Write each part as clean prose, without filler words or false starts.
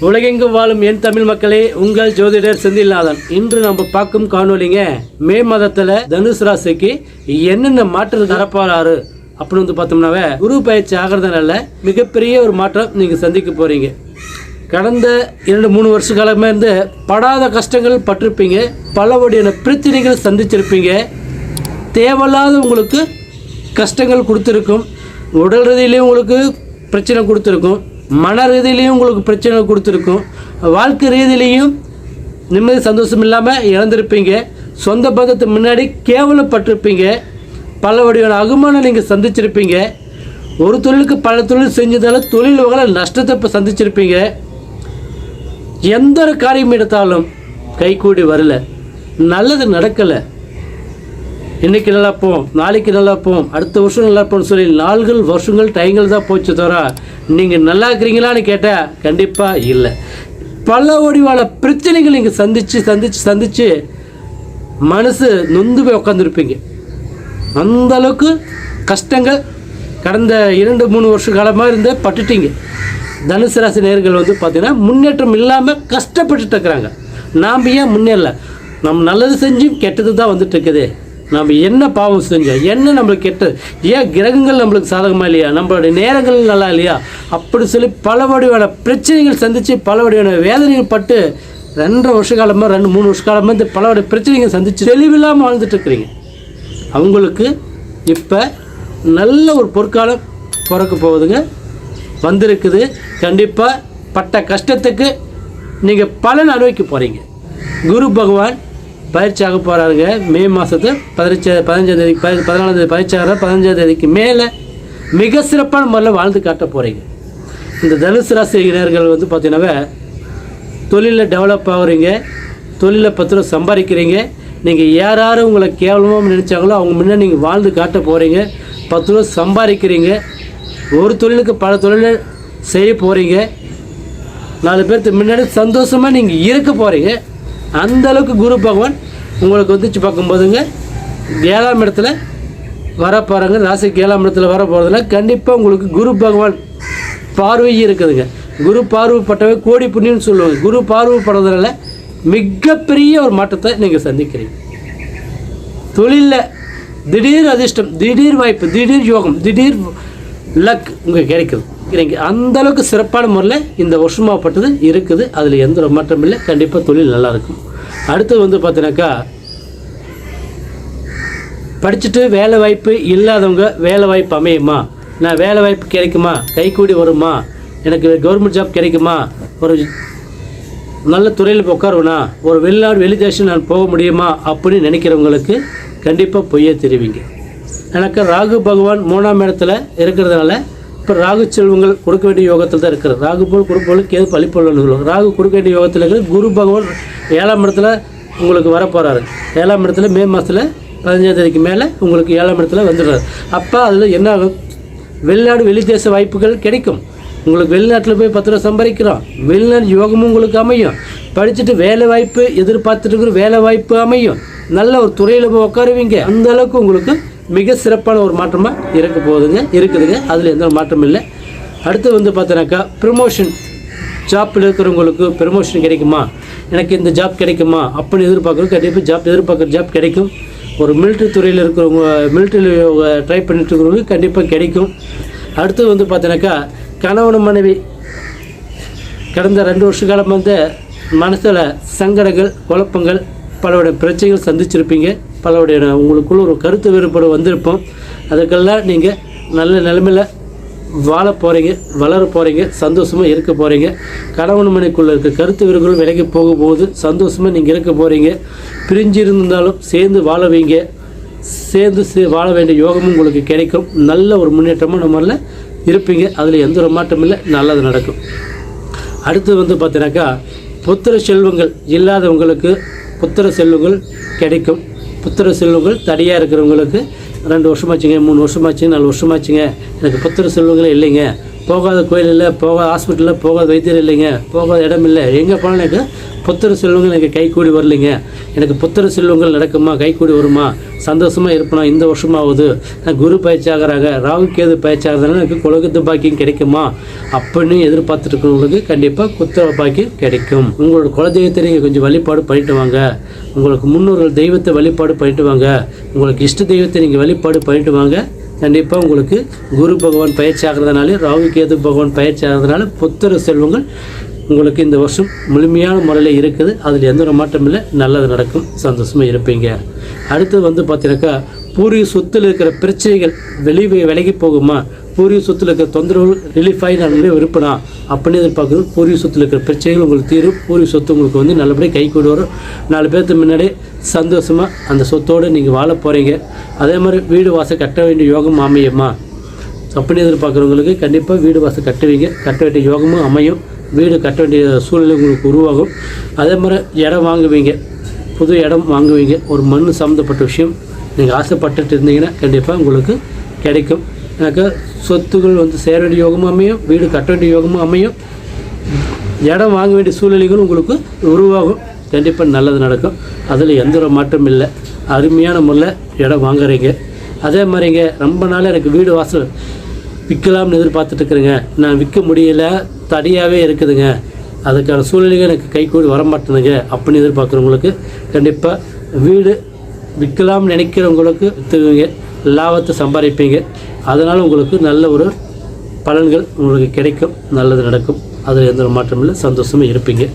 உலகெங்கும் வாழும் என் தமிழ் மக்களே, உங்கள் ஜோதிடர் செந்தில்நாதன். இன்று நம்ம பார்க்கும் காணொலிங்க, மே மாதத்துல தனுசு ராசிக்கு என்னென்ன மாற்றம் தரப்போறாரு அப்படின்னு பார்த்தோம்னாவே, குரு பயிற்சி ஆகிறதுனால மிகப்பெரிய ஒரு மாற்றம் நீங்க சந்திக்க போறீங்க. கடந்த 2-3 வருஷ காலமே இருந்து படாத கஷ்டங்கள் பட்டிருப்பீங்க, பல வகையான பிரச்சனைகள் சந்திச்சிருப்பீங்க, தேவையில்லாத உங்களுக்கு கஷ்டங்கள் கொடுத்துருக்கும், உடல் ரீதியிலையும் உங்களுக்கு பிரச்சனை கொடுத்துருக்கும், மன ரீதியிலையும் உங்களுக்கு பிரச்சனை கொடுத்துருக்கும், வாழ்க்கை ரீதியிலையும் நிம்மதி சந்தோஷம் இல்லாமல் இழந்திருப்பீங்க, சொந்த பந்தத்து முன்னாடி கேவலப்பட்டிருப்பீங்க, பல வகையான அவமானம் நீங்கள் சந்திச்சிருப்பீங்க, ஒரு தொழிலுக்கு பல தொழில் செஞ்சதால தொழில் வகையில் நஷ்டத்தை இப்போ சந்திச்சிருப்பீங்க. எந்த ஒரு காரியம் எடுத்தாலும் கைகூடி வரல, நல்லது நடக்கலை, இன்றைக்கி நல்லா போம், நாளைக்கு நல்லா போம், அடுத்த வருஷம் நல்லா போன்னு சொல்லி நாள்கள் வருஷங்கள் டைங்கள் தான் போச்சு தவிர நீங்கள் நல்லா இருக்கிறீங்களான்னு கேட்டால் கண்டிப்பாக இல்லை. பல வடிவான பிரச்சனைகள் நீங்கள் சந்தித்து மனசு நொந்து போய் உட்காந்துருப்பீங்க. அந்த அளவுக்கு கஷ்டங்கள் கடந்த 2-3 வருஷ காலமாக இருந்து பட்டுட்டீங்க. தனுசு ராசி நேயர்கள் பார்த்திங்கன்னா முன்னேற்றம் இல்லாமல் கஷ்டப்பட்டுட்டு இருக்கிறாங்க. நாம் ஏன் முன்னேறல? நம்ம நல்லது செஞ்சும் கெட்டது தான் வந்துட்டு இருக்குது. நம்ம என்ன பாவம் செஞ்சோம், என்ன நம்மளுக்கு கெட்டது, ஏன் கிரகங்கள் நம்மளுக்கு சாதகமாக இல்லையா, நம்மளுடைய நேரங்கள் நல்லா இல்லையா, அப்படி சொல்லி பல வடிவான பிரச்சனைகள் சந்தித்து பல வடிவான வேதனைகள் பட்டு 2 வருஷ காலமாக 2-3 வருஷ காலமாக இந்த பல வகை பிரச்சனைகள் சந்தித்து தெளிவில்லாமல் வாழ்ந்துட்டுருக்குறீங்க. அவங்களுக்கு இப்போ நல்ல ஒரு பொற்காலம் பிறக்க போகுதுங்க, வந்திருக்குது. கண்டிப்பாக பட்ட கஷ்டத்துக்கு நீங்கள் பலன் அனுபவிக்க போகிறீங்க. குரு பகவான் பயிற்சியாக போகிறாருங்க. மே மாதத்து 15ஆம் தேதி 14ஆம் தேதி பயிற்சியாக 15ஆம் தேதிக்கு மேலே மிக சிறப்பான முறையில் வாழ்ந்து காட்ட போகிறீங்க. இந்த தனுசு ராசி நேயர்கள் பார்த்தீங்கன்னாவே தொழிலில் டெவலப் ஆகுறீங்க, தொழிலில் 10 ரூபா சம்பாதிக்கிறீங்க. நீங்கள் யாரும் உங்களை கேவலமாக நினச்சாங்களோ அவங்க முன்னே நீங்கள் வாழ்ந்து காட்ட போகிறீங்க. 10 ரூபா சம்பாதிக்கிறீங்க, ஒரு தொழிலுக்கு பல தொழிலை செய்ய போகிறீங்க, 4 பேருக்கு முன்னாடி சந்தோஷமாக நீங்கள் இருக்க போகிறீங்க. அந்த அளவுக்கு குரு பகவான் உங்களுக்கு வந்துச்சு பார்க்கும்போதுங்க 7ஆம் இடத்துல வர போகிறாங்க. ராசிக்கு 7ஆம் இடத்துல வர போகிறதுல கண்டிப்பாக உங்களுக்கு குரு பகவான் பார்வை இருக்குதுங்க. குரு பார்வைப்பட்டவை கோடி புண்ணியம்னு சொல்லுவாங்க. குரு பார்வைப்படுறதுனால மிகப்பெரிய ஒரு மாற்றத்தை நீங்கள் சந்திக்கிறீங்க. தொழிலில் திடீர் அதிர்ஷ்டம், திடீர் வாய்ப்பு, திடீர் யோகம், திடீர் லக் உங்களுக்கு கிடைக்குது. அந்த அளவுக்கு சிறப்பான முறையில் இந்த வருஷமாகப்பட்டது இருக்குது. அதில் எந்த ஒரு மாற்றம் இல்லை. கண்டிப்பாக தொழில் நல்லாயிருக்கும். அடுத்து பார்த்தீங்கன்னாக்கா, படிச்சுட்டு வேலை வாய்ப்பு இல்லாதவங்க வேலை வாய்ப்பு அமையுமா, நான் வேலை வாய்ப்பு கிடைக்குமா, கைக்கூடி வருமா, எனக்கு கவர்மெண்ட் ஜாப் கிடைக்குமா, ஒரு நல்ல துறையில் போய் உட்காருவேனா, ஒரு வெளிநாடு வெளிதேசம் நான் போக முடியுமா அப்படின்னு நினைக்கிறவங்களுக்கு கண்டிப்பாக பொய்யே தெரிவிங்க. எனக்கு ராகு பகவான் 3ஆம் இடத்துல இருக்கிறதுனால இப்போ ராகு செல்வங்கள் கொடுக்க வேண்டிய யோகத்தில் தான் இருக்கிறது. ராகு போல் கொடுப்போல் கேது பழிப்பொருள்னு சொல்லுவாங்க. ராகு கொடுக்க வேண்டிய யோகத்தில் இருக்கிற குரு பகவான் 7ஆம் இடத்துல உங்களுக்கு வரப்போகிறாரு. 7ஆம் இடத்துல மே மாதத்தில் 15ஆம் தேதிக்கு மேலே உங்களுக்கு 7ஆம் இடத்துல வந்துடுறாரு. அப்போ அதில் என்ன ஆகும், வெளிநாடு வெளிதேச வாய்ப்புகள் கிடைக்கும். உங்களுக்கு வெளிநாட்டில் போய் 10 ரூபா சம்பாதிக்கிறோம், வெளிநாடு யோகமும் உங்களுக்கு அமையும். படிச்சுட்டு வேலை வாய்ப்பு எதிர்பார்த்துட்டு இருக்கிற வேலை வாய்ப்பு அமையும். நல்ல ஒரு துறையில் போய் உட்காருவீங்க. அந்த அளவுக்கு உங்களுக்கு மிக சிறப்பான ஒரு மாற்றமாக இருக்குதுங்க. அதில் எந்த மாற்றமும் இல்லை. அடுத்து பார்த்தீங்கன்னாக்கா, ப்ரமோஷன் ஜாப்பில் இருக்கிறவங்களுக்கு ப்ரமோஷன் கிடைக்குமா, எனக்கு இந்த ஜாப் கிடைக்குமா அப்படின்னு எதிர்பார்க்குறோம். கண்டிப்பாக எதிர்பார்க்குற ஜாப் கிடைக்கும். ஒரு மிலிட்ரி துறையில் இருக்கிறவங்க, மிலிட்ரியில் ட்ரை பண்ணிட்டு இருக்கிறவங்களுக்கு கண்டிப்பாக கிடைக்கும். அடுத்து பார்த்தீங்கன்னாக்கா, கணவன் மனைவி கடந்த 2 வருஷ காலம் மனசில் சங்கடங்கள், குழப்பங்கள், பலவுடைய பிரச்சனைகள் சந்திச்சிருப்பீங்க. பலவுடைய உங்களுக்குள்ள ஒரு கருத்து வேறுபாடு வந்திருப்போம். அதுக்கெல்லாம் நீங்கள் நல்ல நிலைமையில் வாழ போகிறீங்க, வளர போகிறீங்க, சந்தோஷமாக இருக்க போகிறீங்க. கணவன் மனைக்குள்ளே இருக்க கருத்து வேறுபாடு விலகி போகும்போது சந்தோஷமாக நீங்கள் இருக்க போகிறீங்க. பிரிஞ்சு இருந்தாலும் சேர்ந்து வாழவீங்க, சேர்ந்து வாழ வேண்டிய யோகமும் உங்களுக்கு கிடைக்கும். நல்ல ஒரு முன்னேற்றமாக நம்மள இருப்பீங்க. அதில் எந்த ஒரு மாற்றமும் இல்லை, நல்லது நடக்கும். அடுத்து பார்த்தீங்கன்னாக்கா, புத்திர செல்வங்கள் இல்லாதவங்களுக்கு புத்திர செல்வங்கள் கிடைக்கும். புத்திர செல்வங்கள் தடியாக இருக்கிறவங்களுக்கு 2 வருஷமாச்சுங்க, 3 வருஷமாச்சுங்க, 4 வருஷமாச்சுங்க, எனக்கு புத்திர செல்வங்களே இல்லைங்க, போகாத கோயில் இல்லை, போகாத ஹாஸ்பிட்டலில், போகாத வைத்தியர் இல்லைங்க, போகாத இடம் இல்லை, எங்கே போனாலும் எனக்கு புத்திர செல்வங்கள் எனக்கு கைக்கூடி வரலைங்க, எனக்கு புத்திர செல்வங்கள் நடக்குமா, கைக்கூடி வருமா, சந்தோஷமாக இருப்பேனா, இந்த வருஷமாகுது, நான் குரு பயிற்சி ஆகிறாங்க, ராகு கேது பயிற்சி ஆகிறதுனால எனக்கு குலகத்து பாக்கியம் கிடைக்குமா அப்படின்னு எதிர்பார்த்துட்டு இருக்கிறவங்களுக்கு கண்டிப்பாக புத்திர பாக்கியம் கிடைக்கும். உங்களோட குலதெய்வத்தை நீங்கள் கொஞ்சம் வழிபாடு பண்ணிட்டு வாங்க, உங்களுக்கு முன்னோர்கள் தெய்வத்தை வழிபாடு பண்ணிட்டு வாங்க, உங்களுக்கு இஷ்ட தெய்வத்தை நீங்கள் வழிபாடு பண்ணிட்டு வாங்க. கண்டிப்பாக உங்களுக்கு குரு பகவான் பயிற்சி ஆகிறதுனால, ராகு கேது பகவான் பயிற்சி ஆகிறதுனால புத்திர செல்வங்கள் உங்களுக்கு இந்த வருஷம் முழுமையான முறையில் இருக்குது. அதில் எந்த ஒரு மாற்றம் இல்லை, நல்லது நடக்கும், சந்தோஷமாக இருப்பீங்க. அடுத்து பார்த்தீங்கன்னாக்கா பூர்வீக சொத்தில் இருக்கிற பிரச்சனைகள் விலகி போகுமா, பூர்வீக சொத்தில் இருக்கிற தொந்தரவுகள் ரிலீஃப் ஆகி நான் இருப்பேனா அப்படின்னு எதிர்பார்க்குறது. பூர்வீக சொத்தில் இருக்கிற பிரச்சனைகள் உங்களுக்கு தீரும், பூர்வீக சொத்து உங்களுக்கு நல்லபடியாக கை கொண்டு வரும். 4 பேர்த்து முன்னாடி சந்தோஷமாக அந்த சொத்தோடு நீங்கள் வாழ போகிறீங்க. அதே மாதிரி வீடு வாசல் கட்ட வேண்டிய யோகம் அமையுமா அப்படின்னு எதிர்பார்க்குறவங்களுக்கு கண்டிப்பாக வீடு வாசல் கட்டுவீங்க, கட்ட வேண்டிய யோகமும் அமையும், வீடு கட்ட வேண்டிய சூழ்நிலை உங்களுக்கு உருவாகும். அதே மாதிரி இடம் வாங்குவீங்க, புது இடம் வாங்குவீங்க. ஒரு மண் சம்மந்தப்பட்ட விஷயம் நீங்கள் ஆசைப்பட்டுட்டு இருந்தீங்கன்னா கண்டிப்பாக உங்களுக்கு கிடைக்கும். எனக்கு சொத்துக்கள் சேர வேண்டிய யோகமும் அமையும், வீடு கட்ட வேண்டிய யோகமும் அமையும், இடம் வாங்க வேண்டிய சூழ்நிலைகளும் உங்களுக்கு உருவாகும். கண்டிப்பாக நல்லது நடக்கும், அதில் எந்த ஒரு மாற்றம் இல்லை. அருமையான முறையில் இடம் வாங்குறீங்க. அதே மாதிரிங்க ரொம்ப நாள் எனக்கு வீடு வாசல் விற்கலாம்னு எதிர்பார்த்துட்டு இருக்கிறேங்க, நான் விற்க முடியல, தடியாகவே இருக்குதுங்க, அதுக்கான சூழ்நிலைகள் எனக்கு கைகூடி வரமாட்டேனுங்க அப்படின்னு எதிர்பார்க்குறவங்களுக்கு கண்டிப்பாக வீடு விற்கலாம்னு நினைக்கிறவங்களுக்கு விற்றுவீங்க, லாபத்தை சம்பாதிப்பீங்க. அதனால் உங்களுக்கு நல்ல ஒரு பலன்கள் உங்களுக்கு கிடைக்கும், நல்லது நடக்கும், அதில் எந்த ஒரு மாற்றம் இல்லை, சந்தோஷமாக இருப்பீங்க.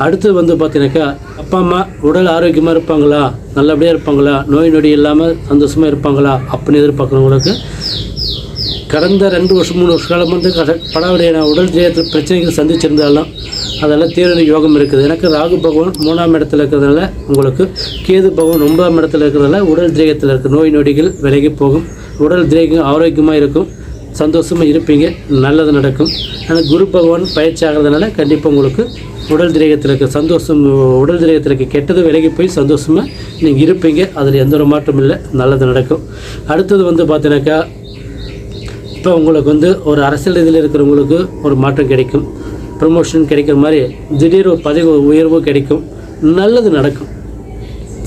அடுத்து பார்த்தீங்கன்னாக்கா அப்பா அம்மா உடல் ஆரோக்கியமாக இருப்பாங்களா, நல்லபடியாக இருப்பாங்களா, நோய் நொடி இல்லாமல் சந்தோஷமாக இருப்பாங்களா அப்படின்னு எதிர்பார்க்குறவங்களுக்கு கடந்த 2 வருஷம் 3 வருஷ காலம் படாவுடைய உடல் ஜெயத்தில் பிரச்சனைகள் சந்திச்சிருந்தாலும் அதெல்லாம் தீவிர யோகம் இருக்குது. எனக்கு ராகு பகவான் 3ஆம் இடத்துல இருக்கிறதுனால, உங்களுக்கு கேது பகவான் 9ஆம் இடத்துல இருக்கிறதுனால உடல் திரேகத்தில் இருக்க நோய் நொடிகள் விலகி போகும், உடல் திரேகம் ஆரோக்கியமாக இருக்கும், சந்தோஷமாக இருப்பீங்க, நல்லது நடக்கும். ஆனால் குரு பகவான் பயிற்சி ஆகிறதுனால கண்டிப்பாக உங்களுக்கு உடல் திரேகத்தில் இருக்க சந்தோஷம், உடல் திரேகத்தில் இருக்க கெட்டது விலகி போய் சந்தோஷமாக நீங்கள் இருப்பீங்க, அதில் எந்த ஒரு மாற்றம் இல்லை, நல்லது நடக்கும். அடுத்தது பார்த்தீங்கன்னாக்கா இப்போ உங்களுக்கு ஒரு அரசியல் இதில் இருக்கிறவங்களுக்கு ஒரு மாற்றம் கிடைக்கும், ப்ரமோஷன் கிடைக்கிற மாதிரி திடீர் ஒரு பதவி உயர்வு கிடைக்கும், நல்லது நடக்கும்,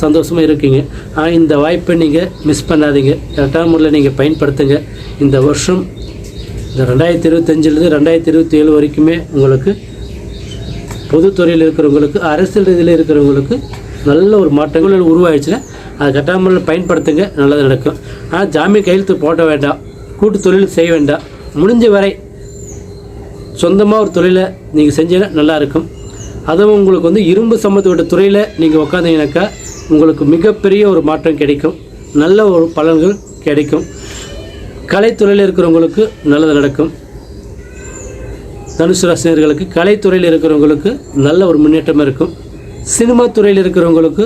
சந்தோஷமாக இருக்கீங்க. ஆனால் இந்த வாய்ப்பை நீங்கள் மிஸ் பண்ணாதீங்க, கரெக்டான முறையில் நீங்கள் பயன்படுத்துங்க. இந்த வருஷம் இந்த 2025 2027 வரைக்குமே உங்களுக்கு பொதுத்துறையில் இருக்கிறவங்களுக்கு, அரசியல் ரீதியில் இருக்கிறவங்களுக்கு நல்ல ஒரு மாற்றங்கள் உருவாயிடுச்சுன்னா அதை கரெக்டான முறையில் பயன்படுத்துங்க, நல்லது நடக்கும். ஆனால் ஜாமீன் கையெழுத்து போட வேண்டாம், கூட்டு தொழில் செய்ய வேண்டாம், முடிஞ்ச வரை சொந்தமாக ஒரு தொழிலை நீங்கள் செஞ்சீங்கன்னா நல்லாயிருக்கும். அதுவும் உங்களுக்கு இரும்பு சம்மந்தப்பட்ட துறையில் நீங்கள் உட்காந்தீங்கன்னாக்கா உங்களுக்கு மிகப்பெரிய ஒரு மாற்றம் கிடைக்கும், நல்ல ஒரு பலன்கள் கிடைக்கும். கலைத்துறையில் இருக்கிறவங்களுக்கு நல்லது நடக்கும். தனுசு ராசினர்களுக்கு கலைத்துறையில் இருக்கிறவங்களுக்கு நல்ல ஒரு முன்னேற்றம் இருக்கும். சினிமா துறையில் இருக்கிறவங்களுக்கு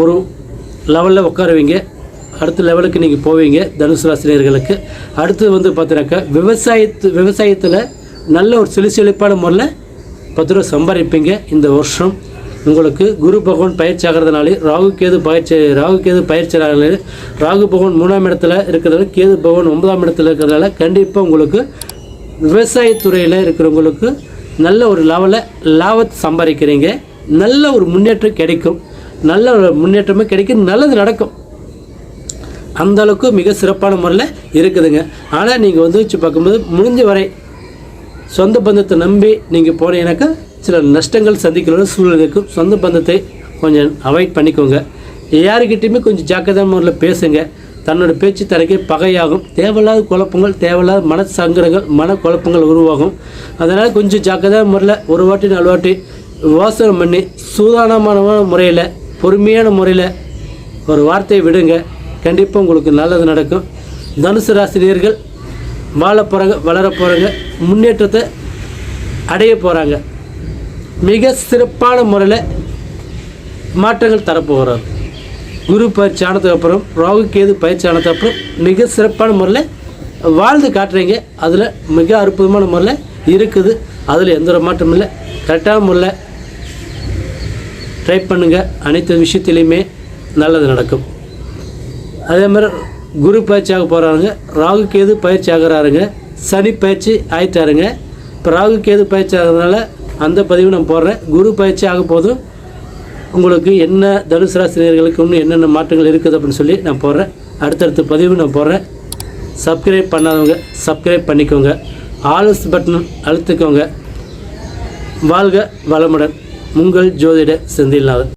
ஒரு லெவலில் உட்காருவீங்க, அடுத்த லெவலுக்கு நீங்கள் போவீங்க தனுசு ராசினியர்களுக்கு. அடுத்து பார்த்தீங்கன்னாக்கா விவசாயத்தில் நல்ல ஒரு செழிப்பான முறையில் 10 ரூபா சம்பாதிப்பீங்க. இந்த வருஷம் உங்களுக்கு குரு பகவான் பயிற்சி ஆகிறதுனாலே, ராகு கேது பயிற்சி ஆகிறதுனால, ராகு பகவான் 3ஆம் இடத்துல இருக்கிறதுனால, கேது பகவான் 9ஆம் இடத்துல இருக்கிறதுனால கண்டிப்பாக உங்களுக்கு விவசாயத்துறையில் இருக்கிறவங்களுக்கு நல்ல ஒரு லாபத்தை சம்பாதிக்கிறீங்க, நல்ல ஒரு முன்னேற்றம் கிடைக்கும், நல்ல ஒரு முன்னேற்றமே கிடைக்கும், நல்லது நடக்கும். அந்த அளவுக்கு மிக சிறப்பான முறையில் இருக்குதுங்க. ஆனால் நீங்கள் வச்சு பார்க்கும்போது முடிஞ்ச வரை சொந்த பந்தத்தை நம்பி நீங்கள் போனீங்கன்னாக்கா சில நஷ்டங்கள் சந்திக்கிற சூழ்நிலை இருக்கும். சொந்த பந்தத்தை கொஞ்சம் அவாய்ட் பண்ணிக்கோங்க. யாருக்கிட்டையுமே கொஞ்சம் ஜாக்கிரதையான முறையில் பேசுங்க. தன்னோட பேச்சு தனக்கே பகையாகும், தேவையில்லாத குழப்பங்கள், தேவையில்லாத மன சங்கடங்கள், மன குழப்பங்கள் உருவாகும். அதனால் கொஞ்சம் ஜாக்கிரதையான முறையில் ஒரு வாட்டி 4 வாட்டி யோசனை பண்ணி சூதானமான முறையில், பொறுமையான முறையில் ஒரு வார்த்தையை விடுங்க, கண்டிப்பாக உங்களுக்கு நல்லது நடக்கும். தனுசு ராசினியர்கள் வாழ போகிறாங்க, வளர போகிறாங்க, முன்னேற்றத்தை அடைய போகிறாங்க. மிக சிறப்பான முறையில் மாற்றங்கள் தரப்போகிறார். குரு பயிற்சி ஆனதுக்கு அப்புறம், ராகு கேது பயிற்சி ஆனதுக்கு அப்புறம் மிக சிறப்பான முறையில் வாழ்ந்து காட்டுறீங்க. அதில் மிக அற்புதமான முறையில் இருக்குது, அதில் எந்த ஒரு மாற்றமும் இல்லை. கரெக்டான முறையில் ட்ரை பண்ணுங்கள், அனைத்து விஷயத்துலேயுமே நல்லது நடக்கும். அதே மாதிரி குரு பயிற்சி ஆக போகிறாங்க, ராகு கேது பயிற்சி ஆகிறாருங்க, சனி பயிற்சி ஆகிட்டாருங்க. இப்போ ராகு கேது பயிற்சி ஆகிறதுனால அந்த பதிவு நான் போடுறேன். குரு பயிற்சி ஆக போதும் உங்களுக்கு என்ன தனுசு ராசி நேயர்களுக்கு இன்னும் என்னென்ன மாற்றங்கள் இருக்குது அப்படின்னு சொல்லி நான் போடுறேன். அடுத்தடுத்த பதிவு நான் போடுறேன். சப்ஸ்கிரைப் பண்ணாதவங்க சப்ஸ்கிரைப் பண்ணிக்கோங்க. ஆல்ஸ் பட்டன் அழுத்திக்கோங்க. வாழ்க வளமுடன். உங்கள் ஜோதிடர் செந்தில்நாதன்.